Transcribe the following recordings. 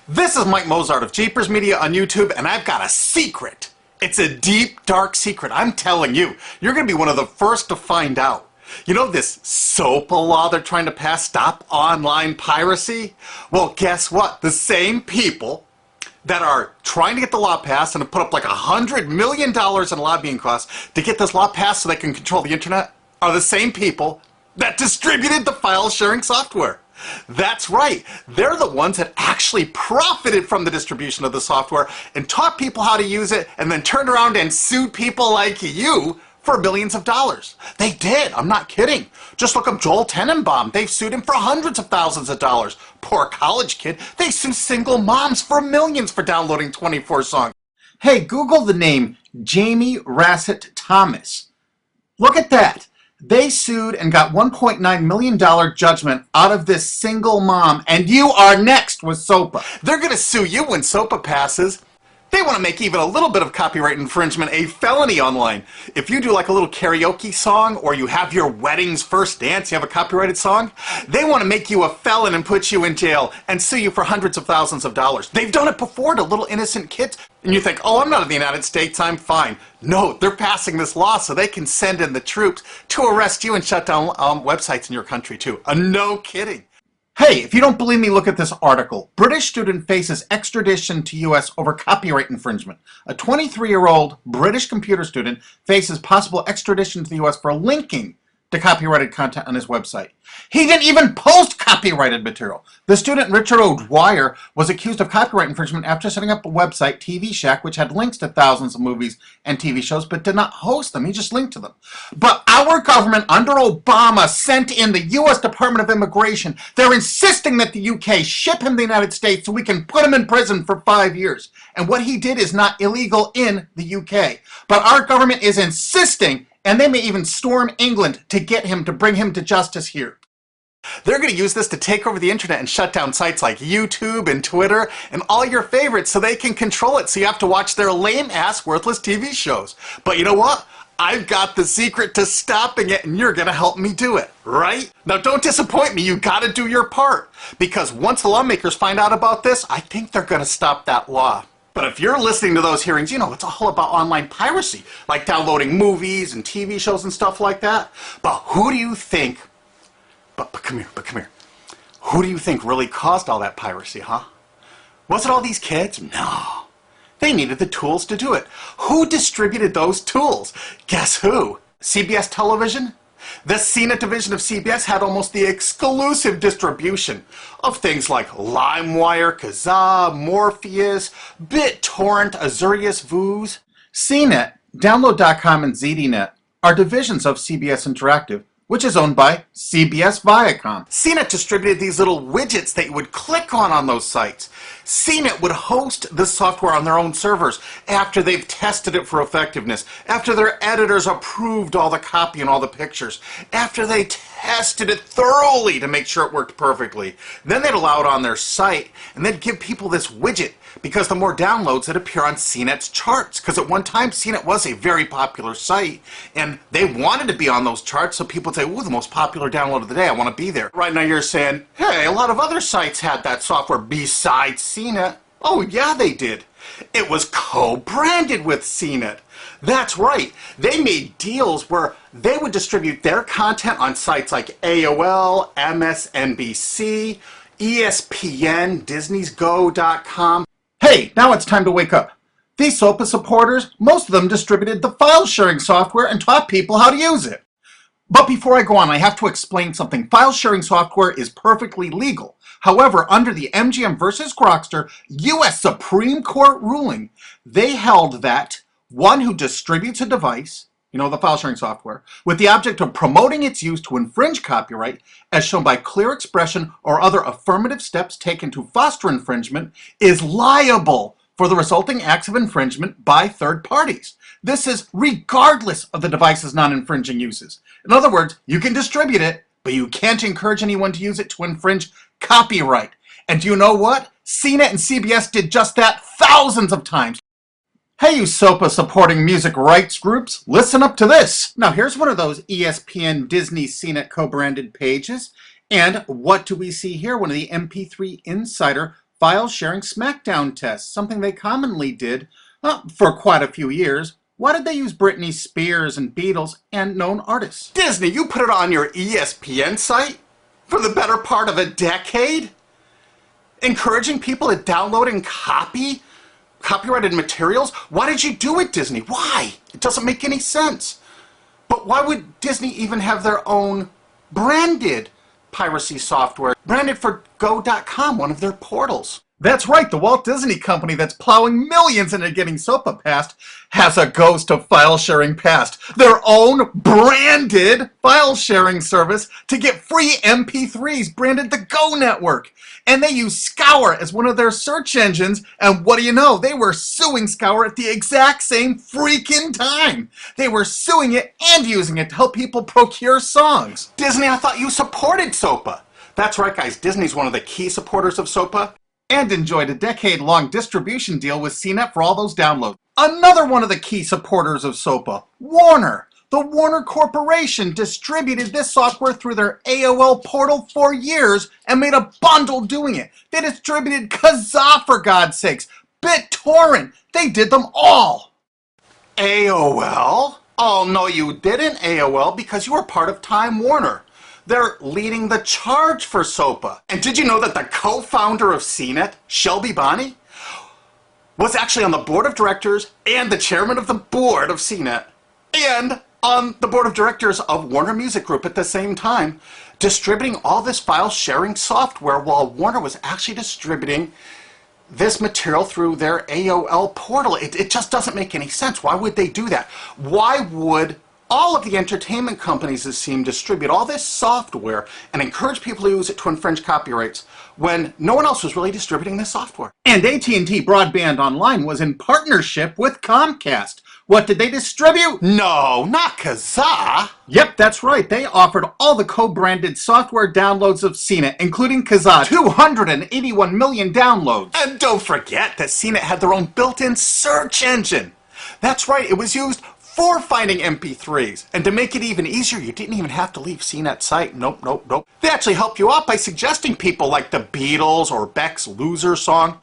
This is Mike Mozart of Jeepers Media on YouTube, and I've got a secret. It's a deep, dark secret. I'm telling you, you're going to be one of the first to find out. You know this SOPA law they're trying to pass, Stop Online Piracy? Well, guess what? The same people that are trying to get the law passed and have put up like $100 million in lobbying costs to get this law passed so they can control the internet are the same people that distributed the file sharing software. That's right. They're the ones that actually profited from the distribution of the software and taught people how to use it and then turned around and sued people like you for billions of dollars. They did. I'm not kidding. Just look up Joel Tenenbaum. They've sued him for hundreds of thousands of dollars. Poor college kid. They sue single moms for millions for downloading 24 songs. Hey, Google the name Jamie Rassett Thomas. Look at that. They sued and got $1.9 million judgment out of this single mom, and you are next with SOPA. They're going to sue you when SOPA passes. They want to make even a little bit of copyright infringement a felony online. If you do like a little karaoke song, or you have your wedding's first dance, you have a copyrighted song, they want to make you a felon and put you in jail and sue you for hundreds of thousands of dollars. They've done it before to little innocent kids. And you think, oh, I'm not in the United States, I'm fine. No, they're passing this law so they can send in the troops to arrest you and shut down websites in your country too. No kidding. Hey, if you don't believe me, look at this article. British student faces extradition to U.S. over copyright infringement. A 23-year-old British computer student faces possible extradition to the U.S. for linking to copyrighted content on his website. He didn't even post copyrighted material. The student, Richard O'Dwyer, was accused of copyright infringement after setting up a website, TV Shack, which had links to thousands of movies and TV shows, but did not host them. He just linked to them. But our government, under Obama, sent in the U.S. Department of Immigration. They're insisting that the U.K. ship him to the United States so we can put him in prison for 5 years. And what he did is not illegal in the U.K. But our government is insisting, and they may even storm England to get him, to bring him to justice here. They're going to use this to take over the internet and shut down sites like YouTube and Twitter and all your favorites so they can control it, so you have to watch their lame-ass, worthless TV shows. But you know what? I've got the secret to stopping it, and you're going to help me do it, right? Now don't disappoint me, you got to do your part. Because once the lawmakers find out about this, I think they're going to stop that law. But if you're listening to those hearings, you know, it's all about online piracy, like downloading movies and TV shows and stuff like that. But who do you think, but come here, who do you think really caused all that piracy, huh? Was it all these kids? No. They needed the tools to do it. Who distributed those tools? Guess who? CBS Television? The CNET division of CBS had almost the exclusive distribution of things like LimeWire, Kazaa, Morpheus, BitTorrent, Azurius, Vooz. CNET, Download.com, and ZDNet are divisions of CBS Interactive, which is owned by CBS Viacom. CNET distributed these little widgets that you would click on those sites. CNET would host the software on their own servers after they've tested it for effectiveness, after their editors approved all the copy and all the pictures, after they tested it thoroughly to make sure it worked perfectly. Then they'd allow it on their site, and they'd give people this widget, because the more downloads that appear on CNET's charts. Because at one time, CNET was a very popular site, and they wanted to be on those charts, so people would say, ooh, the most popular download of the day, I want to be there. Right now you're saying, hey, a lot of other sites had that software besides CNET. Oh, yeah, they did. It was co-branded with CNET. That's right. They made deals where they would distribute their content on sites like AOL, MSNBC, ESPN, Disney'sGo.com. Hey, now it's time to wake up. These SOPA supporters, most of them distributed the file sharing software and taught people how to use it. But before I go on, I have to explain something. File sharing software is perfectly legal. However, under the MGM versus Grokster U.S. Supreme Court ruling, they held that one who distributes a device, you know, the file sharing software, with the object of promoting its use to infringe copyright, as shown by clear expression or other affirmative steps taken to foster infringement, is liable for the resulting acts of infringement by third parties. This is regardless of the device's non-infringing uses. In other words, you can distribute it, but you can't encourage anyone to use it to infringe copyright. And do you know what? CNET and CBS did just that thousands of times. Hey, you SOPA supporting music rights groups, listen up to this. Now here's one of those ESPN, Disney, CNET co-branded pages. And what do we see here? One of the MP3 Insider file sharing smackdown test, something they commonly did for quite a few years. Why did they use Britney Spears and Beatles and known artists? Disney, you put it on your ESPN site for the better part of a decade? Encouraging people to download and copy copyrighted materials? Why did you do it, Disney? Why? It doesn't make any sense. But why would Disney even have their own branded piracy software, branded for go.com, one of their portals? That's right, the Walt Disney Company that's plowing millions into getting SOPA passed has a ghost of file sharing past. Their own branded file sharing service to get free MP3s branded the Go Network. And they use Scour as one of their search engines, and what do you know? They were suing Scour at the exact same freaking time. They were suing it and using it to help people procure songs. Disney, I thought you supported SOPA. That's right, guys, Disney's one of the key supporters of SOPA. And enjoyed a decade-long distribution deal with CNET for all those downloads. Another one of the key supporters of SOPA, Warner. The Warner Corporation distributed this software through their AOL portal for years and made a bundle doing it. They distributed Kazaa, for God's sakes, BitTorrent. They did them all. AOL? Oh, no, you didn't, AOL, because you were part of Time Warner. They're leading the charge for SOPA. And did you know that the co-founder of CNET, Shelby Bonnie, was actually on the board of directors and the chairman of the board of CNET and on the board of directors of Warner Music Group at the same time, distributing all this file sharing software while Warner was actually distributing this material through their AOL portal. It just doesn't make any sense. Why would they do that? Why would all of the entertainment companies, it seemed, distribute all this software and encourage people to use it to infringe copyrights when no one else was really distributing this software? And AT&T Broadband Online was in partnership with Comcast. What did they distribute? No, not Kazaa. Yep, that's right. They offered all the co-branded software downloads of CNET, including Kazaa, 281 million downloads. And don't forget that CNET had their own built-in search engine. That's right, it was used for finding MP3s. And to make it even easier, you didn't even have to leave CNET's site. Nope. They actually help you out by suggesting people like the Beatles or Beck's Loser song.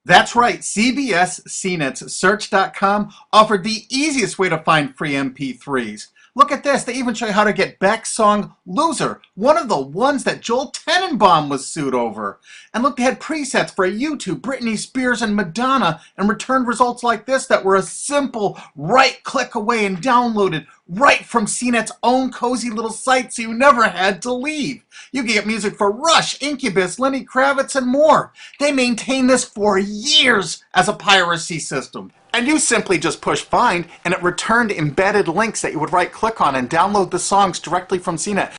That's right, CBS CNET's Search.com offered the easiest way to find free MP3s. Look at this, they even show you how to get Beck's song Loser, one of the ones that Joel Tenenbaum was sued over. And look, they had presets for YouTube, Britney Spears, and Madonna, and returned results like this that were a simple right click away and downloaded right from CNET's own cozy little site, so you never had to leave. You can get music for Rush, Incubus, Lenny Kravitz, and more. They maintained this for years as a piracy system. And you simply just push find, and it returned embedded links that you would right-click on and download the songs directly from CNET.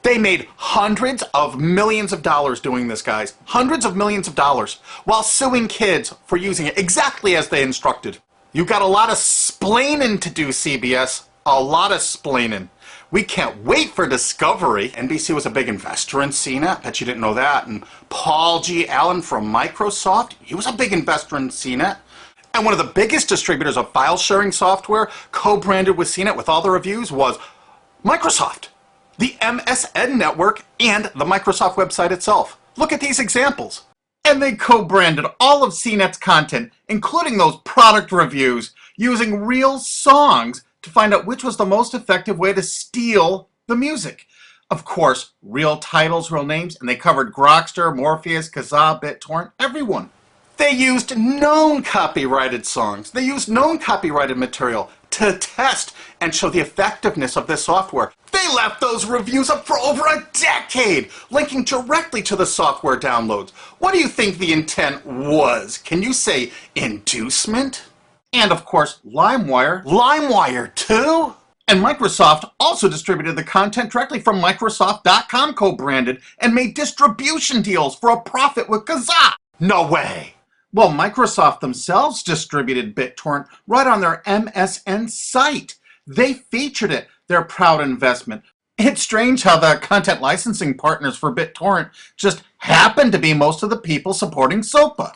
They made hundreds of millions of dollars doing this, guys. Hundreds of millions of dollars, while suing kids for using it exactly as they instructed. You got a lot of splaining to do, CBS. A lot of splaining. We can't wait for Discovery. NBC was a big investor in CNET. Bet you didn't know that. And Paul G. Allen from Microsoft, he was a big investor in CNET. And one of the biggest distributors of file sharing software co-branded with CNET with all the reviews was Microsoft, the MSN network, and the Microsoft website itself. Look at these examples. And they co-branded all of CNET's content, including those product reviews, using real songs to find out which was the most effective way to steal the music. Of course, real titles, real names, and they covered Grokster, Morpheus, Kazaa, BitTorrent, everyone. They used known copyrighted songs. They used known copyrighted material to test and show the effectiveness of this software. They left those reviews up for over a decade, linking directly to the software downloads. What do you think the intent was? Can you say inducement? And of course, LimeWire. LimeWire too? And Microsoft also distributed the content directly from Microsoft.com co-branded and made distribution deals for a profit with Kazaa. No way. Well, Microsoft themselves distributed BitTorrent right on their MSN site. They featured it, their proud investment. It's strange how the content licensing partners for BitTorrent just happen to be most of the people supporting SOPA.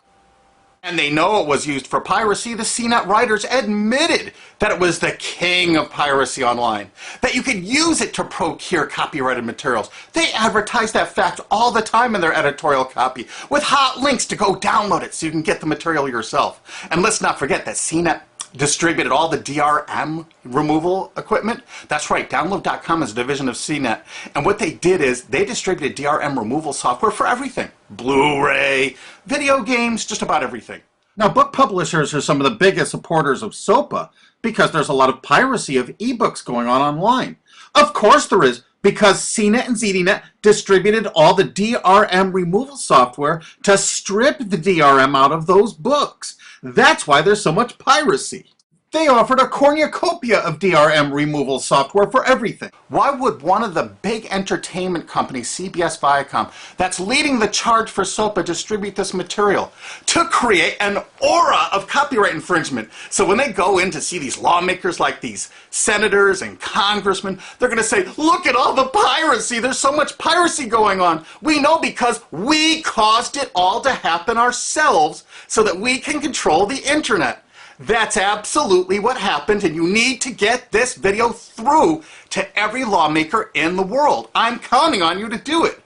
And they know it was used for piracy. The CNET writers admitted that it was the king of piracy online, that you could use it to procure copyrighted materials. They advertise that fact all the time in their editorial copy with hot links to go download it so you can get the material yourself. And let's not forget that CNET distributed all the DRM removal equipment. That's right, Download.com is a division of CNET. And what they did is they distributed DRM removal software for everything. Blu-ray, video games, just about everything. Now, book publishers are some of the biggest supporters of SOPA because there's a lot of piracy of ebooks going on online. Of course there is, because CNET and ZDNet distributed all the DRM removal software to strip the DRM out of those books. That's why there's so much piracy. They offered a cornucopia of DRM removal software for everything. Why would one of the big entertainment companies, CBS Viacom, that's leading the charge for SOPA, distribute this material? To create an aura of copyright infringement. So when they go in to see these lawmakers like these senators and congressmen, they're going to say, look at all the piracy. There's so much piracy going on. We know because we caused it all to happen ourselves so that we can control the internet. That's absolutely what happened, and you need to get this video through to every lawmaker in the world. I'm counting on you to do it.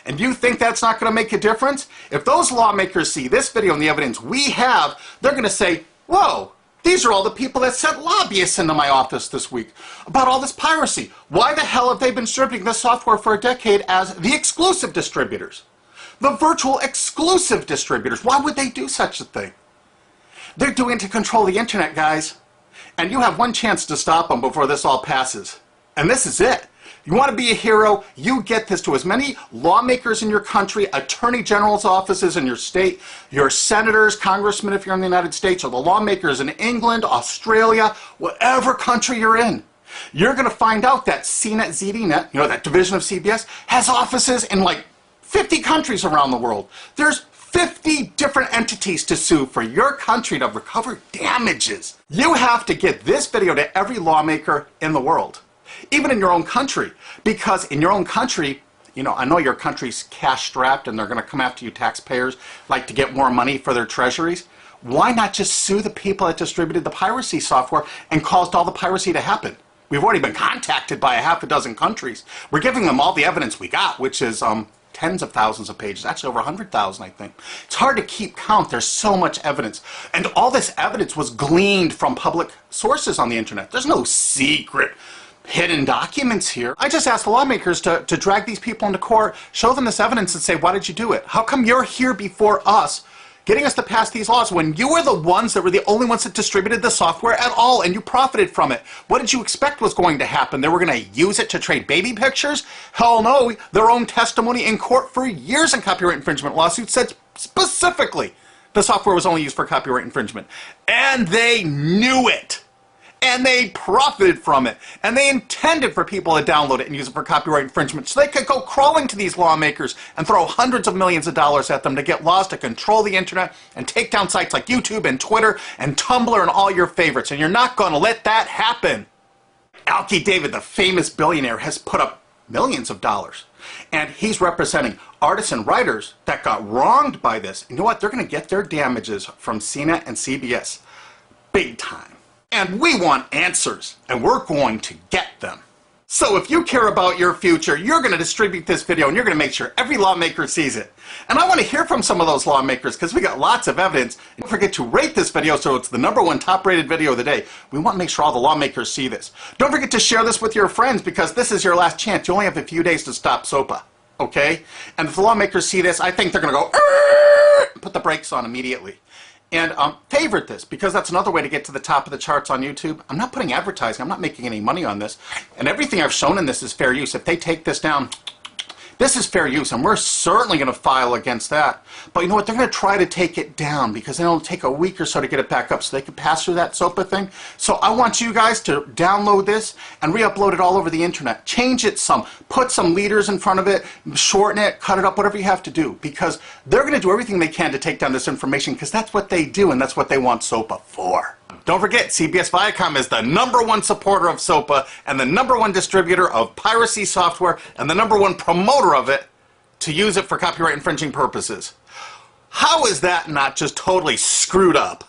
And you think that's not going to make a difference? If those lawmakers see this video and the evidence we have, they're going to say, whoa, these are all the people that sent lobbyists into my office this week about all this piracy. Why the hell have they been distributing this software for a decade as the exclusive distributors? The virtual exclusive distributors. Why would they do such a thing? They're doing it to control the internet, guys. And you have one chance to stop them before this all passes. And this is it. You want to be a hero, you get this to as many lawmakers in your country, attorney general's offices in your state, your senators, congressmen if you're in the United States, or the lawmakers in England, Australia, whatever country you're in. You're going to find out that CNET, ZDNet, you know, that division of CBS, has offices in like 50 countries around the world. There's 50 different entities to sue for your country to recover damages. You have to get this video to every lawmaker in the world, even in your own country, because in your own country, you know, I know your country's cash strapped and they're going to come after you taxpayers like to get more money for their treasuries. Why not just sue the people that distributed the piracy software and caused all the piracy to happen? We've already been contacted by a half a dozen countries. We're giving them all the evidence we got, which is tens of thousands of pages, actually over 100,000, I think. It's hard to keep count. There's so much evidence. And all this evidence was gleaned from public sources on the internet. There's no secret hidden documents here. I just asked the lawmakers to drag these people into court, show them this evidence and say, why did you do it? How come you're here before us, getting us to pass these laws when you were the ones that were the only ones that distributed the software at all and you profited from it? What did you expect was going to happen? They were going to use it to trade baby pictures? Hell no. Their own testimony in court for years in copyright infringement lawsuits said specifically the software was only used for copyright infringement. And they knew it. And they profited from it. And they intended for people to download it and use it for copyright infringement so they could go crawling to these lawmakers and throw hundreds of millions of dollars at them to get laws to control the internet and take down sites like YouTube and Twitter and Tumblr and all your favorites. And you're not going to let that happen. Alki David, the famous billionaire, has put up millions of dollars. And he's representing artists and writers that got wronged by this. And you know what? They're going to get their damages from CNET and CBS. Big time. And we want answers, and we're going to get them. So if you care about your future, you're going to distribute this video, and you're going to make sure every lawmaker sees it. And I want to hear from some of those lawmakers, because we got lots of evidence. And don't forget to rate this video so it's the #1 top-rated video of the day. We want to make sure all the lawmakers see this. Don't forget to share this with your friends, because this is your last chance. You only have a few days to stop SOPA, okay? And if the lawmakers see this, I think they're going to go, put the brakes on immediately. And favorite this, because that's another way to get to the top of the charts on YouTube. I'm not putting advertising. I'm not making any money on this. And everything I've shown in this is fair use. If they take this down, this is fair use, and we're certainly going to file against that. But you know what? They're going to try to take it down because it'll take a week or so to get it back up so they can pass through that SOPA thing. So I want you guys to download this and re-upload it all over the internet. Change it some. Put some leaders in front of it. Shorten it. Cut it up. Whatever you have to do. Because they're going to do everything they can to take down this information because that's what they do and that's what they want SOPA for. Don't forget, CBS Viacom is the #1 supporter of SOPA and the #1 distributor of piracy software and the #1 promoter of it to use it for copyright infringing purposes. How is that not just totally screwed up?